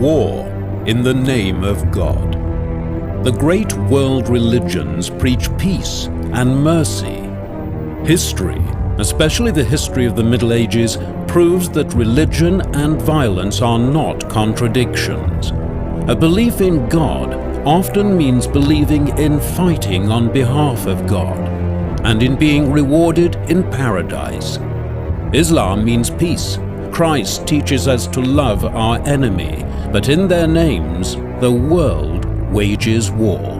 war in the name of God. The great world religions preach peace and mercy. History, especially the history of the Middle Ages, proves that religion and violence are not contradictions. A belief in God often means believing in fighting on behalf of God and in being rewarded in paradise. Islam means peace. Christ teaches us to love our enemy, but in their names, the world wages war.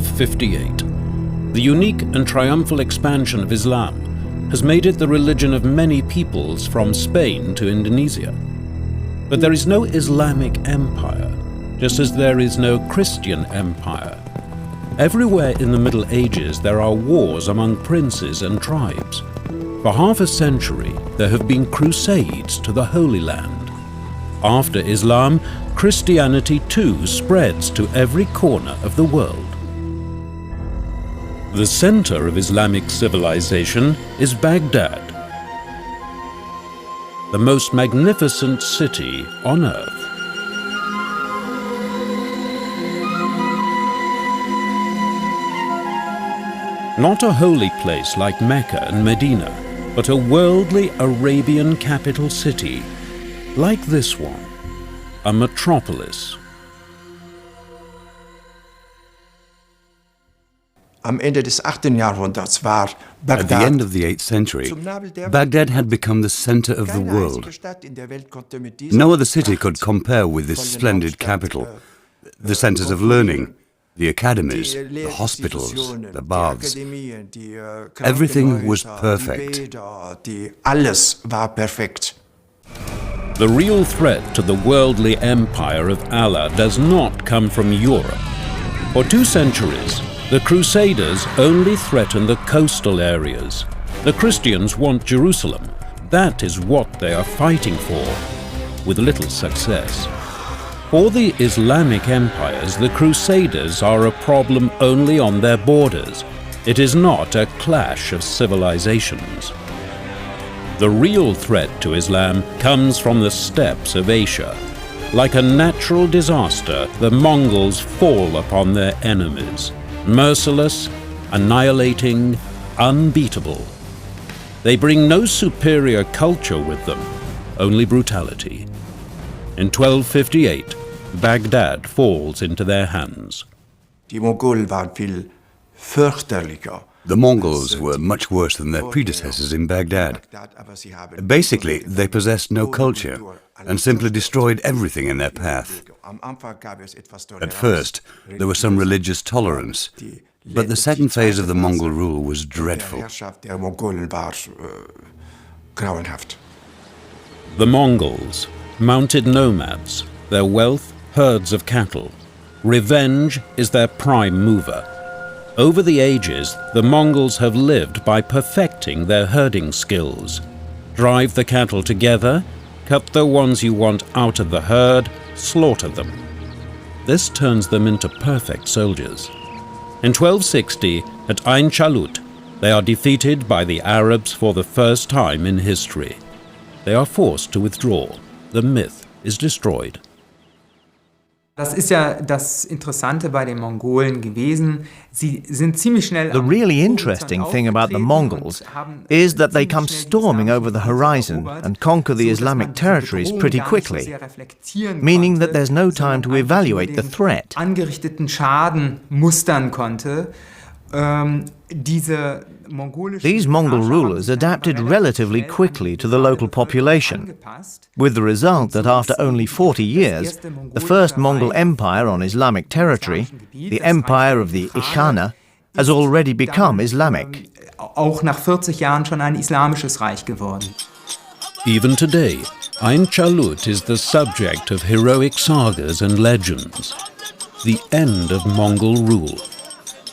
The unique and triumphal expansion of Islam has made it the religion of many peoples from Spain to Indonesia. But there is no Islamic empire, just as there is no Christian empire. Everywhere in the Middle Ages there are wars among princes and tribes. For half a century there have been crusades to the Holy Land. After Islam, Christianity too spreads to every corner of the world. The center of Islamic civilization is Baghdad, the most magnificent city on earth. Not a holy place like Mecca and Medina, but a worldly Arabian capital city, like this one, a metropolis. At the end of the 8th century, Baghdad had become the center of the world. No other city could compare with this splendid capital. The centers of learning, the academies, the hospitals, the baths. Everything was perfect. The real threat to the worldly empire of Allah does not come from Europe. For 2 centuries, the Crusaders only threaten the coastal areas. The Christians want Jerusalem. That is what they are fighting for, with little success. For the Islamic empires, the Crusaders are a problem only on their borders. It is not a clash of civilizations. The real threat to Islam comes from the steppes of Asia. Like a natural disaster, the Mongols fall upon their enemies. Merciless, annihilating, unbeatable. They bring no superior culture with them, only brutality. In 1258, Baghdad falls into their hands. The Mongols were much worse than their predecessors in Baghdad. Basically, they possessed no culture and simply destroyed everything in their path. At first, there was some religious tolerance, but the second phase of the Mongol rule was dreadful. The Mongols, mounted nomads, their wealth, herds of cattle. Revenge is their prime mover. Over the ages, the Mongols have lived by perfecting their herding skills. Drive the cattle together, cut the ones you want out of the herd, slaughter them. This turns them into perfect soldiers. In 1260, at Ain Chalut, they are defeated by the Arabs for the first time in history. They are forced to withdraw. The myth is destroyed. Das ist ja das Interessante bei den Mongolen gewesen. Sie sind ziemlich schnell. The really interesting thing about the Mongols is that they come storming over the horizon and conquer the Islamic territories pretty quickly, meaning that there's no time to evaluate the threat. Angerichteten Schaden mustern konnte. These Mongol rulers adapted relatively quickly to the local population, with the result that after only 40 years, the first Mongol empire on Islamic territory, the empire of the Ikhana, has already become Islamic. Auch nach 40 Jahren schon ein islamisches Reich geworden. Even today, Ain Chalut is the subject of heroic sagas and legends, the end of Mongol rule.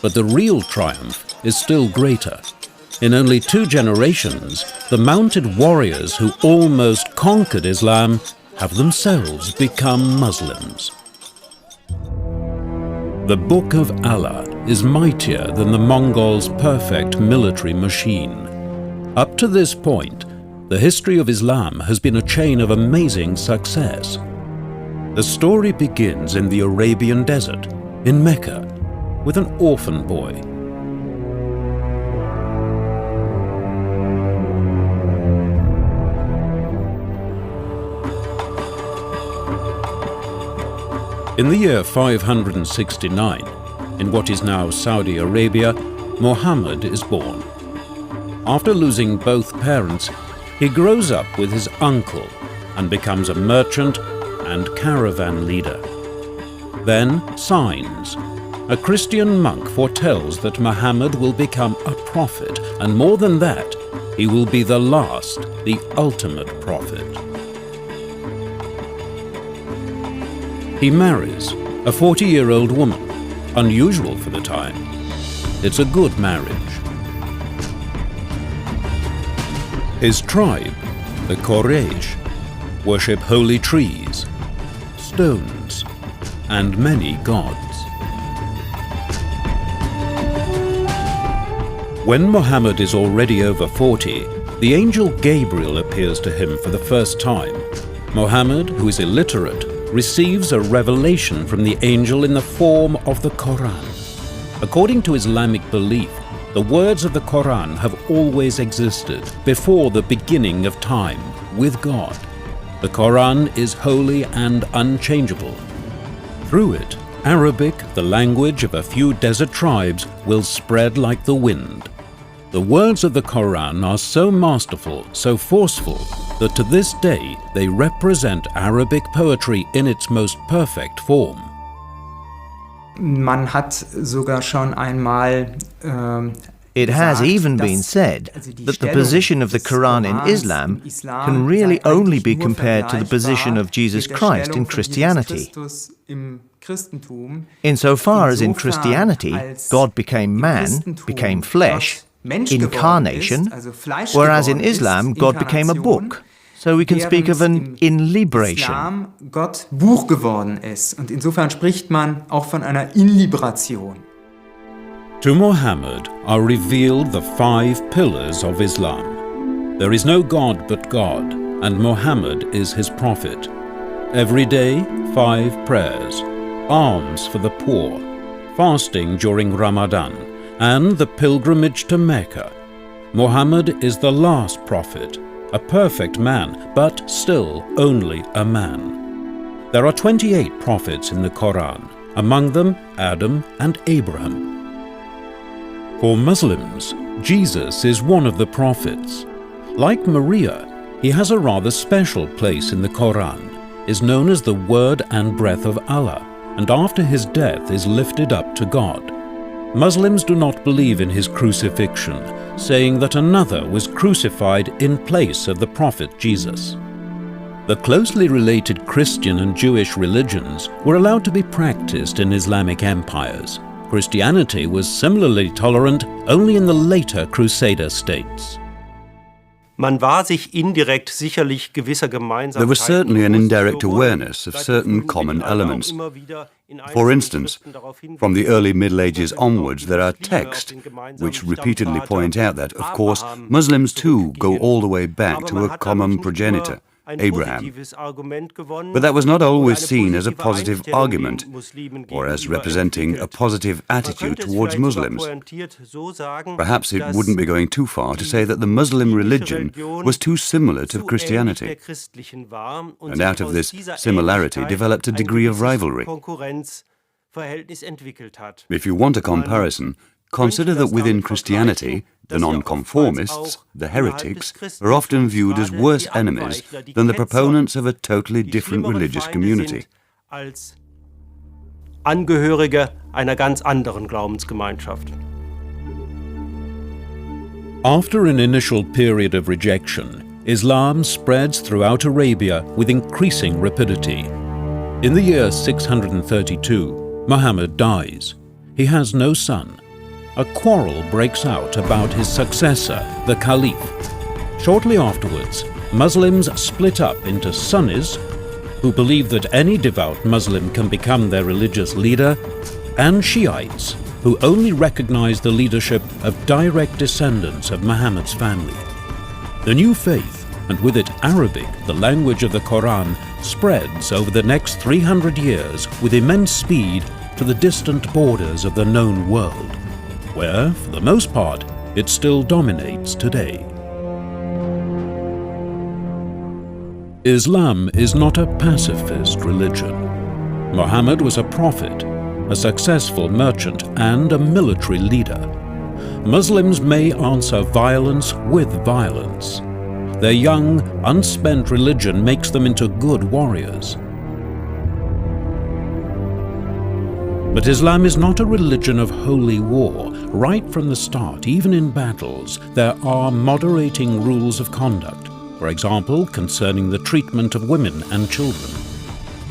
But the real triumph is still greater. In only 2 generations, the mounted warriors who almost conquered Islam have themselves become Muslims. The Book of Allah is mightier than the Mongols' perfect military machine. Up to this point, the history of Islam has been a chain of amazing success. The story begins in the Arabian desert, in Mecca, with an orphan boy. In the year 569, in what is now Saudi Arabia, Muhammad is born. After losing both parents, he grows up with his uncle and becomes a merchant and caravan leader. Then signs. A Christian monk foretells that Muhammad will become a prophet, and more than that, he will be the last, the ultimate prophet. He marries a 40-year-old woman, unusual for the time. It's a good marriage. His tribe, the Quraysh, worship holy trees, stones, and many gods. When Muhammad is already over 40, the angel Gabriel appears to him for the first time. Muhammad, who is illiterate, receives a revelation from the angel in the form of the Quran. According to Islamic belief, the words of the Quran have always existed before the beginning of time with God. The Quran is holy and unchangeable. Through it, Arabic, the language of a few desert tribes, will spread like the wind. The words of the Quran are so masterful, so forceful, that to this day they represent Arabic poetry in its most perfect form. Man hat sogar schon einmal It has even been said that the position of the Quran in Islam can really only be compared to the position of Jesus Christ in Christianity. Insofar as in Christianity, God became man, became flesh, incarnation, whereas in Islam, God became a book. So we can speak of an inlibration. Islam Gott Buch geworden ist. Und insofern spricht man auch von einer Inlibration. To Muhammad are revealed the 5 pillars of Islam. There is no God but God, and Muhammad is his prophet. Every day, 5 prayers, alms for the poor, fasting during Ramadan, and the pilgrimage to Mecca. Muhammad is the last prophet, a perfect man, but still only a man. There are 28 prophets in the Quran, among them Adam and Abraham. For Muslims, Jesus is one of the prophets. Like Maria, he has a rather special place in the Quran, is known as the word and breath of Allah, and after his death is lifted up to God. Muslims do not believe in his crucifixion, saying that another was crucified in place of the prophet Jesus. The closely related Christian and Jewish religions were allowed to be practiced in Islamic empires. Christianity was similarly tolerant only in the later Crusader states. Man war sich indirekt sicherlich gewisser Gemeinsamkeiten. There was certainly an indirect awareness of certain common elements. For instance, from the early Middle Ages onwards, there are texts which repeatedly point out that, of course, Muslims too go all the way back to a common progenitor, Abraham. But that was not always seen as a positive argument or as representing a positive attitude towards Muslims. Perhaps it wouldn't be going too far to say that the Muslim religion was too similar to Christianity, and out of this similarity developed a degree of rivalry. If you want a comparison, consider that within Christianity, the nonconformists, the heretics, are often viewed as worse enemies than the proponents of a totally different religious community. Angehörige einer ganz anderen Glaubensgemeinschaft. After an initial period of rejection, Islam spreads throughout Arabia with increasing rapidity. In the year 632, Muhammad dies. He has no son. A quarrel breaks out about his successor, the Caliph. Shortly afterwards, Muslims split up into Sunnis, who believe that any devout Muslim can become their religious leader, and Shiites, who only recognize the leadership of direct descendants of Muhammad's family. The new faith, and with it Arabic, the language of the Quran, spreads over the next 300 years with immense speed to the distant borders of the known world, where, for the most part, it still dominates today. Islam is not a pacifist religion. Muhammad was a prophet, a successful merchant, and a military leader. Muslims may answer violence with violence. Their young, unspent religion makes them into good warriors. But Islam is not a religion of holy war. Right from the start, even in battles, there are moderating rules of conduct, for example, concerning the treatment of women and children.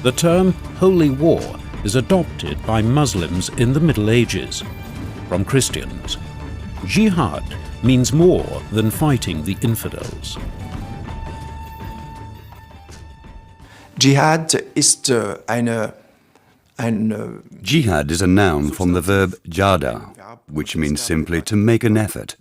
The term holy war is adopted by Muslims in the Middle Ages from Christians. Jihad means more than fighting the infidels. Jihad ist Jihad is a noun from the verb jada, which means simply to make an effort.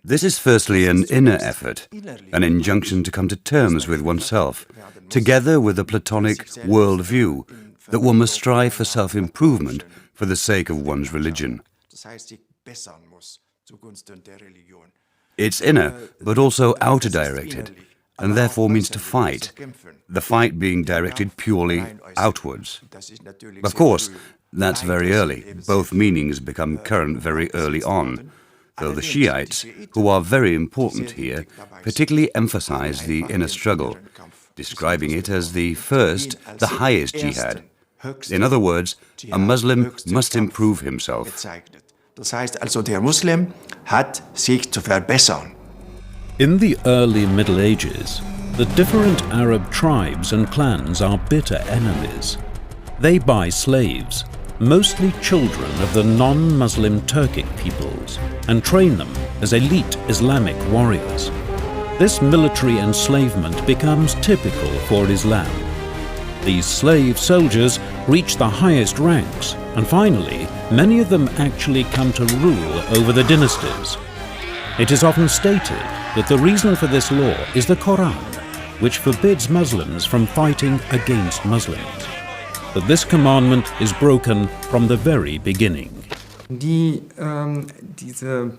This is firstly an inner effort, an injunction to come to terms with oneself, together with a Platonic world-view that one must strive for self-improvement for the sake of one's religion. It's inner, but also outer-directed, and therefore means to fight, the fight being directed purely outwards. Of course, that's very early. Both meanings become current very early on, though the Shiites, who are very important here, particularly emphasize the inner struggle, describing it as the first, the highest jihad. In other words, a Muslim must improve himself. Das heißt also, der Muslim hat sich zu verbessern. In the early Middle Ages, the different Arab tribes and clans are bitter enemies. They buy slaves, mostly children of the non-Muslim Turkic peoples, and train them as elite Islamic warriors. This military enslavement becomes typical for Islam. These slave soldiers reach the highest ranks, and finally, many of them actually come to rule over the dynasties. It is often stated that the reason for this law is the Quran, which forbids Muslims from fighting against Muslims. But this commandment is broken from the very beginning. Diese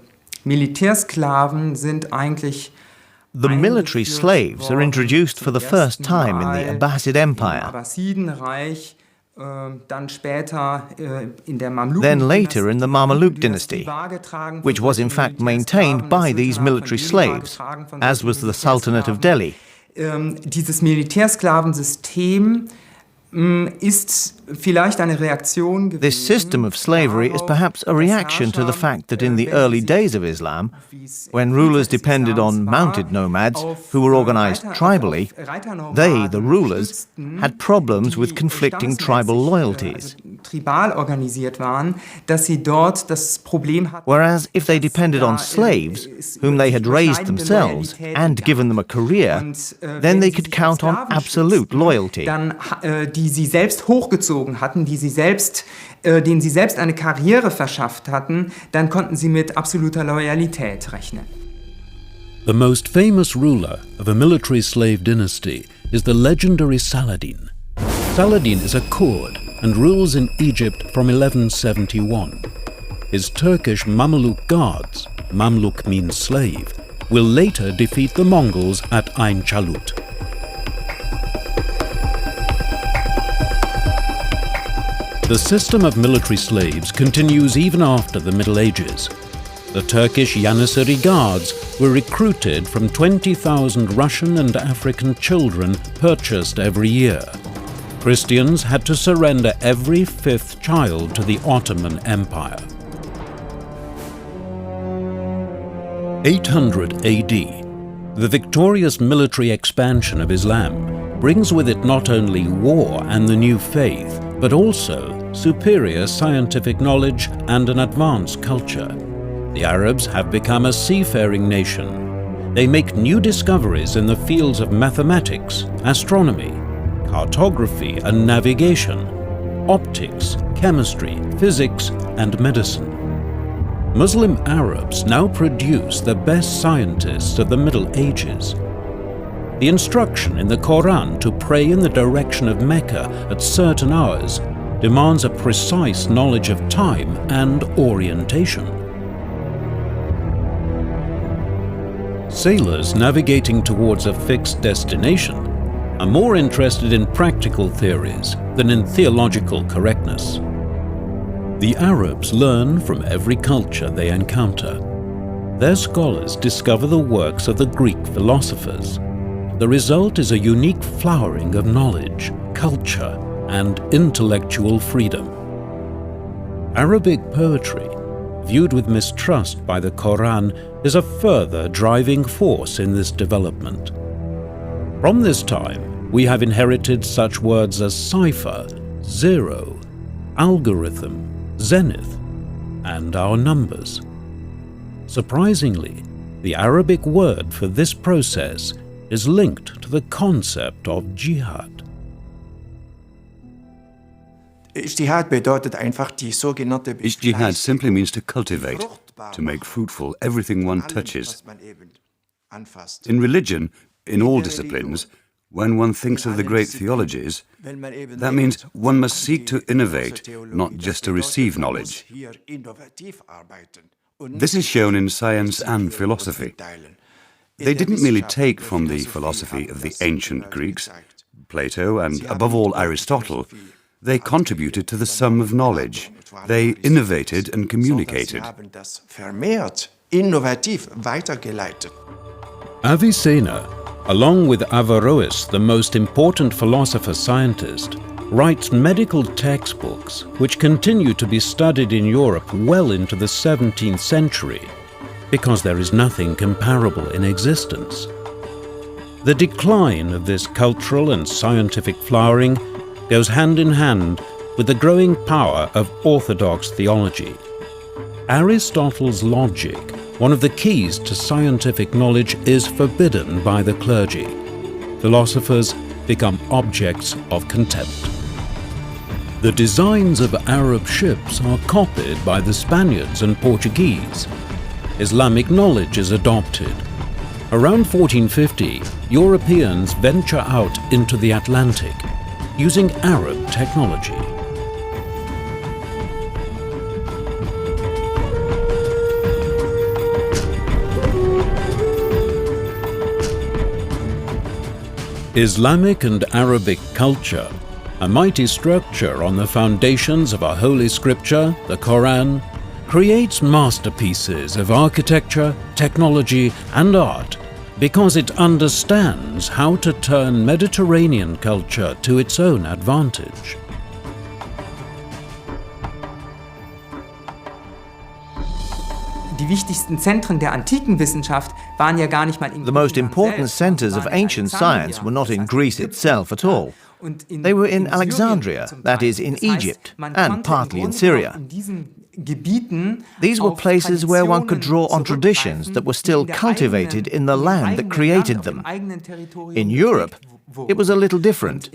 Militärsklaven sind eigentlich The military slaves are introduced for the first time in the Abbasid Empire. Then later in the Mamluk dynasty, which was in fact maintained by these military slaves, as was the Sultanate of Delhi. Dieses Militärsklavensystem ist vielleicht eine Reaktion gewesen. This system of slavery is perhaps a reaction to the fact that in the early days of Islam, when rulers depended on mounted nomads who were organized tribally, they, the rulers, had problems with conflicting tribal loyalties. Whereas if they depended on slaves, whom they had raised themselves and given them a career, then they could count on absolute loyalty. Die sie selbst hochgezogen hatten, denen sie selbst eine Karriere verschafft hatten, dann konnten sie mit absoluter Loyalität rechnen. The most famous ruler of a military slave dynasty is the legendary Saladin. Saladin is a Kurd and rules in Egypt from 1171. His Turkish Mamluk guards, Mamluk means slave, will later defeat the Mongols at Ain Chalut. The system of military slaves continues even after the Middle Ages. The Turkish Janissary Guards were recruited from 20,000 Russian and African children purchased every year. Christians had to surrender every fifth child to the Ottoman Empire. 800 AD. The victorious military expansion of Islam brings with it not only war and the new faith, but also superior scientific knowledge and an advanced culture. The Arabs have become a seafaring nation. They make new discoveries in the fields of mathematics, astronomy, cartography and navigation, optics, chemistry, physics and medicine. Muslim Arabs now produce the best scientists of the Middle Ages. The instruction in the Quran to pray in the direction of Mecca at certain hours demands a precise knowledge of time and orientation. Sailors navigating towards a fixed destination are more interested in practical theories than in theological correctness. The Arabs learn from every culture they encounter. Their scholars discover the works of the Greek philosophers. The result is a unique flowering of knowledge, culture, and intellectual freedom. Arabic poetry, viewed with mistrust by the Quran, is a further driving force in this development. From this time, we have inherited such words as cipher, zero, algorithm, zenith, and our numbers. Surprisingly, the Arabic word for this process is linked to the concept of jihad. Ijtihad bedeutet einfach die sogenannte Ijtihad simply means to cultivate, to make fruitful everything one touches. In religion, in all disciplines, when one thinks of the great theologies, that means one must seek to innovate, not just to receive knowledge. This is shown in science and philosophy. They didn't merely take from the philosophy of the ancient Greeks, Plato, and above all Aristotle. They contributed to the sum of knowledge. They innovated and communicated. Avicenna, along with Averroes, the most important philosopher-scientist, writes medical textbooks which continue to be studied in Europe well into the 17th century, because there is nothing comparable in existence. The decline of this cultural and scientific flowering goes hand in hand with the growing power of orthodox theology. Aristotle's logic, one of the keys to scientific knowledge, is forbidden by the clergy. Philosophers become objects of contempt. The designs of Arab ships are copied by the Spaniards and Portuguese. Islamic knowledge is adopted. Around 1450, Europeans venture out into the Atlantic using Arab technology. Islamic and Arabic culture, a mighty structure on the foundations of our holy scripture, the Quran, creates masterpieces of architecture, technology, and art because it understands how to turn Mediterranean culture to its own advantage. Die wichtigsten Zentren der antiken Wissenschaft waren ja gar nicht mal in The most important centers of ancient science were not in Greece itself at all. They were in Alexandria, that is, in Egypt, and partly in Syria. These were places where one could draw on traditions that were still cultivated in the land that created them. In Europe, it was a little different.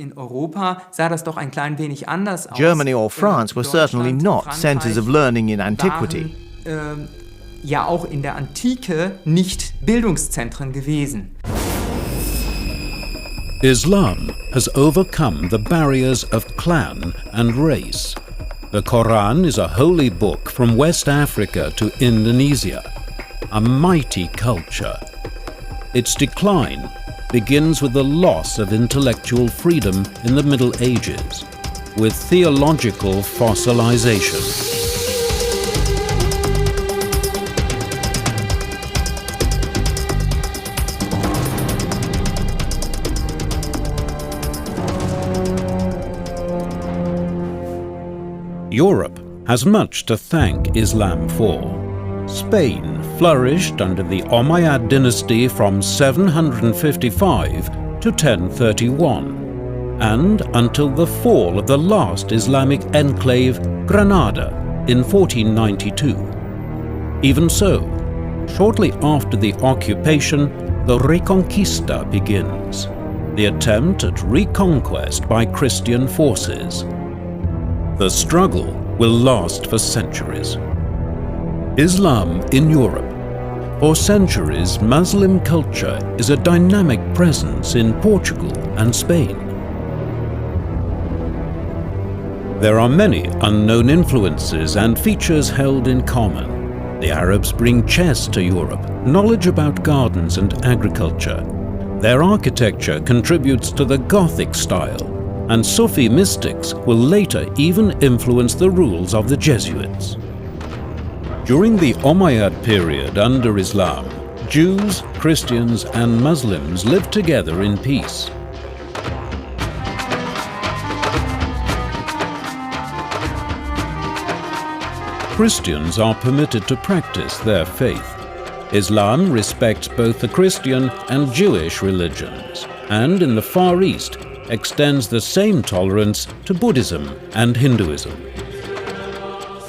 Germany or France were certainly not centers of learning in antiquity. Ja auch in der Antike nicht Bildungszentren gewesen. Islam has overcome the barriers of clan and race. The Quran is a holy book from West Africa to Indonesia, a mighty culture. Its decline begins with the loss of intellectual freedom in the Middle Ages, with theological fossilization. Europe has much to thank Islam for. Spain flourished under the Umayyad dynasty from 755 to 1031, and until the fall of the last Islamic enclave, Granada, in 1492. Even so, shortly after the occupation, the Reconquista begins, the attempt at reconquest by Christian forces. The struggle will last for centuries. Islam in Europe. For centuries, Muslim culture is a dynamic presence in Portugal and Spain. There are many unknown influences and features held in common. The Arabs bring chess to Europe, knowledge about gardens and agriculture. Their architecture contributes to the Gothic style, and Sufi mystics will later even influence the rules of the Jesuits. During the Umayyad period under Islam, Jews, Christians and Muslims lived together in peace. Christians are permitted to practice their faith. Islam respects both the Christian and Jewish religions, and in the Far East extends the same tolerance to Buddhism and Hinduism.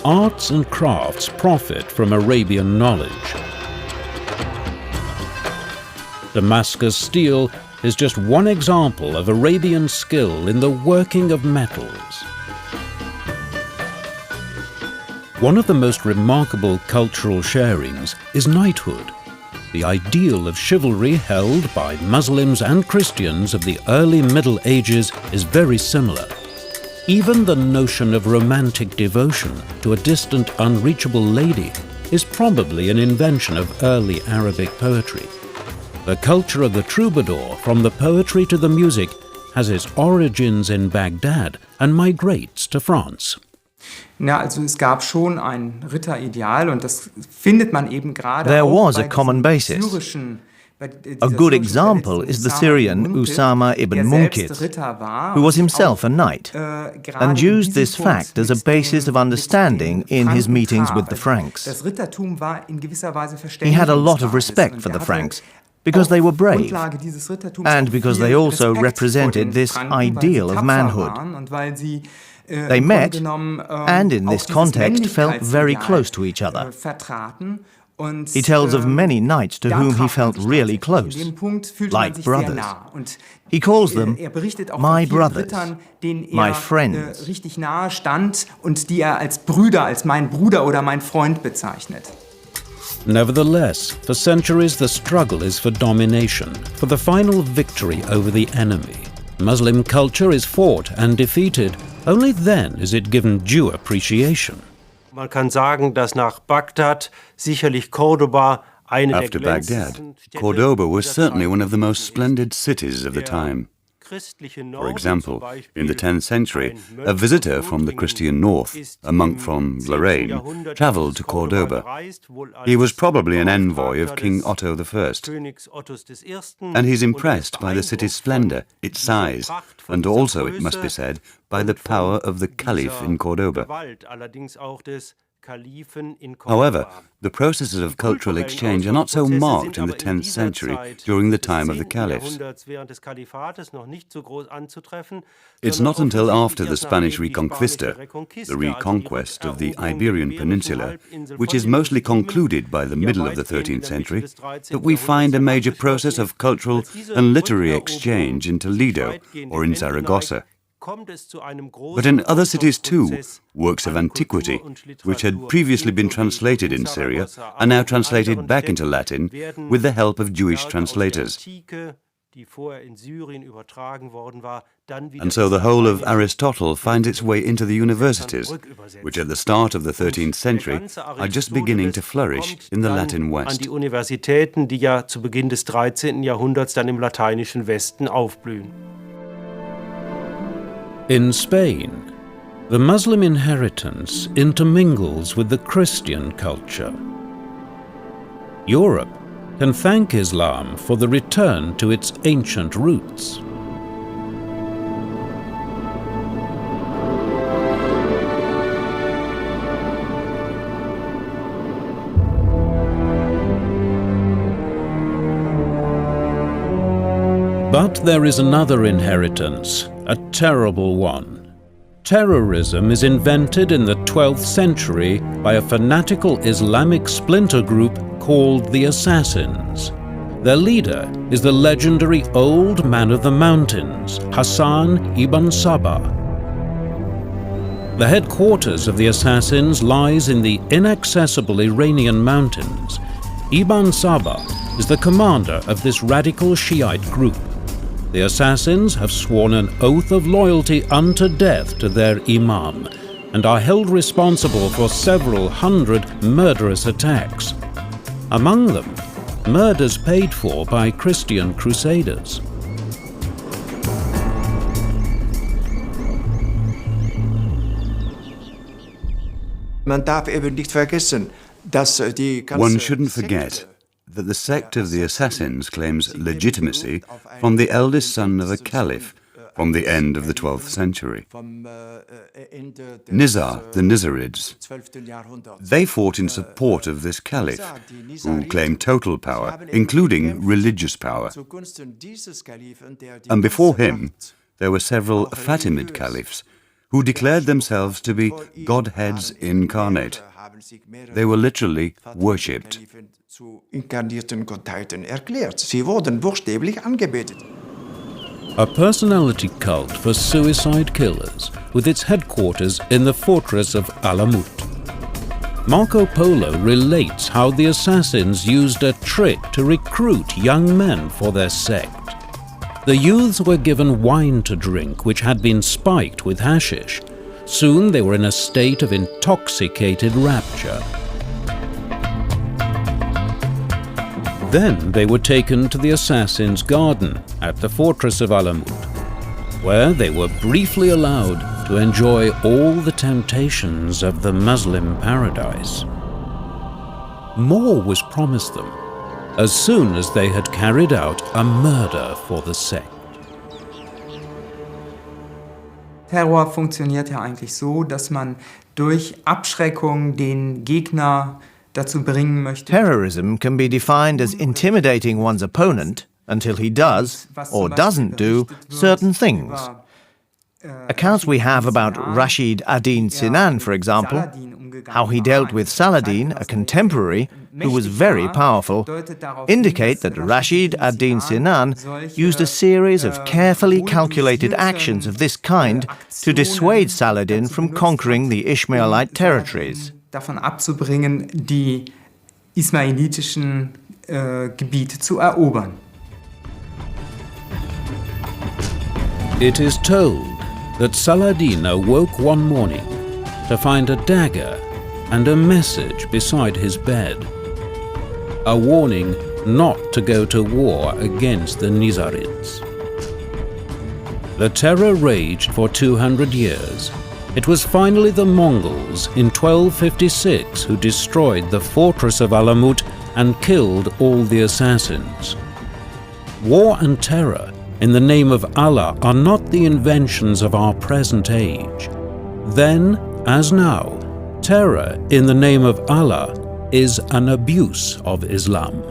Arts and crafts profit from Arabian knowledge. Damascus steel is just one example of Arabian skill in the working of metals. One of the most remarkable cultural sharings is knighthood. The ideal of chivalry held by Muslims and Christians of the early Middle Ages is very similar. Even the notion of romantic devotion to a distant, unreachable lady is probably an invention of early Arabic poetry. The culture of the troubadour, from the poetry to the music, has its origins in Baghdad and migrates to France. Ja, also es gab schon ein Ritter-Ideal und das findet man eben gerade There auch was bei a common diesen basis. syrischen, bei A dieser good syrischen example Verletzten is the Syrian Usama ibn der selbst Munkid, Ritter war who was und himself auch, a knight, gerade and in used diesem this Punkt fact as a mit basis of den understanding in his Franken meetings traf. with the Franks. Das Rittertum war in gewisser Weise He had a lot of Verständigungsbasis respect und for the hatte Franks, because they were brave, Grundlage dieses Rittertums and auch because viel they also Respekt vor represented den this Franken, weil sie ideal of tapfer manhood. waren und weil sie They im met, Grunde genommen, and in auch this dieses context felt very Männlichkeitsideal, close to each other. Vertraten. Und, He tells of many knights to da whom he traf man felt sich really tatsächlich. close, In dem Punkt fühlte man like sich sehr brothers. nah. Und He calls them berichtet auch my von vielen brothers, Rittern, denen my friends. richtig nahe stand und die er als Brüder, als mein Bruder oder mein Freund bezeichnet. Nevertheless, for centuries the struggle is for domination, for the final victory over the enemy. Muslim culture is fought and defeated. Only then is it given due appreciation. Man kann sagen, dass nach Bagdad sicherlich Cordoba eine After der Baghdad, glänzendsten Städte Cordoba was dieser certainly Zeit one of the most ist. splendid cities of the Der time. christliche For Norden example, zum Beispiel, in the 10th century, ein a Mönch visitor aus from the Lothringen Christian north, ist a monk im from 10. Lorraine, Jahrhundert travelled to nach Cordoba Cordoba. gereist, wohl He was als probably an envoy of Beauftragter King des Otto I, Königs Ottos I. and he's Und impressed by the city's splendor, its size, and also, it must be said, by the power of the Caliph in Cordoba. However, the processes of cultural exchange are not so marked in the 10th century during the time of the caliphs. It's not until after the Spanish Reconquista, the reconquest of the Iberian Peninsula, which is mostly concluded by the middle of the 13th century, that we find a major process of cultural and literary exchange in Toledo or in Zaragoza. But in other cities too, works of antiquity, which had previously been translated in Syria, are now translated back into Latin with the help of Jewish translators. And so the whole of Aristotle finds its way into the universities, which at the start of the 13th century are just beginning to flourish in the Latin An West. die Universitäten, die ja zu Beginn des 13. Jahrhunderts dann im lateinischen Westen aufblühen. In Spain, the Muslim inheritance intermingles with the Christian culture. Europe can thank Islam for the return to its ancient roots. But there is another inheritance, a terrible one. Terrorism is invented in the 12th century by a fanatical Islamic splinter group called the Assassins. Their leader is the legendary Old Man of the Mountains, Hassan ibn Sabah. The headquarters of the Assassins lies in the inaccessible Iranian mountains. Ibn Sabah is the commander of this radical Shiite group. The Assassins have sworn an oath of loyalty unto death to their imam and are held responsible for several hundred murderous attacks. Among them, murders paid for by Christian Crusaders. One shouldn't forget that the sect of the Assassins claims legitimacy from the eldest son of a caliph from the end of the 12th century. Nizar, the Nizarids. They fought in support of this caliph, who claimed total power, including religious power. And before him, there were several Fatimid caliphs, who declared themselves to be Godheads incarnate. They were literally worshipped. A personality cult for suicide killers with its headquarters in the fortress of Alamut. Marco Polo relates how the Assassins used a trick to recruit young men for their sect. The youths were given wine to drink which had been spiked with hashish. Soon they were in a state of intoxicated rapture. Then they were taken to the Assassins' garden at the fortress of Alamut, where they were briefly allowed to enjoy all the temptations of the Muslim paradise. More was promised them as soon as they had carried out a murder for the sect. Terror funktioniert ja eigentlich so, dass man durch Abschreckung den Gegner dazu bringen möchte. Terrorism can be defined as intimidating one's opponent until he does or doesn't do certain things. Accounts we have about Rashid ad-Din Sinan, for example, how he dealt with Saladin, a contemporary, who was very powerful, indicate that Rashid ad-Din Sinan used a series of carefully calculated actions of this kind to dissuade Saladin from conquering the Ishmaelite territories. Davon abzubringen, die ismailitischen Gebiete zu erobern. It is told that Saladin awoke one morning to find a dagger and a message beside his bed, a warning not to go to war against the Nizarids. The terror raged for 200 years. It was finally the Mongols in 1256 who destroyed the fortress of Alamut and killed all the assassins. War and terror in the name of Allah are not the inventions of our present age. Then, as now, terror in the name of Allah is an abuse of Islam.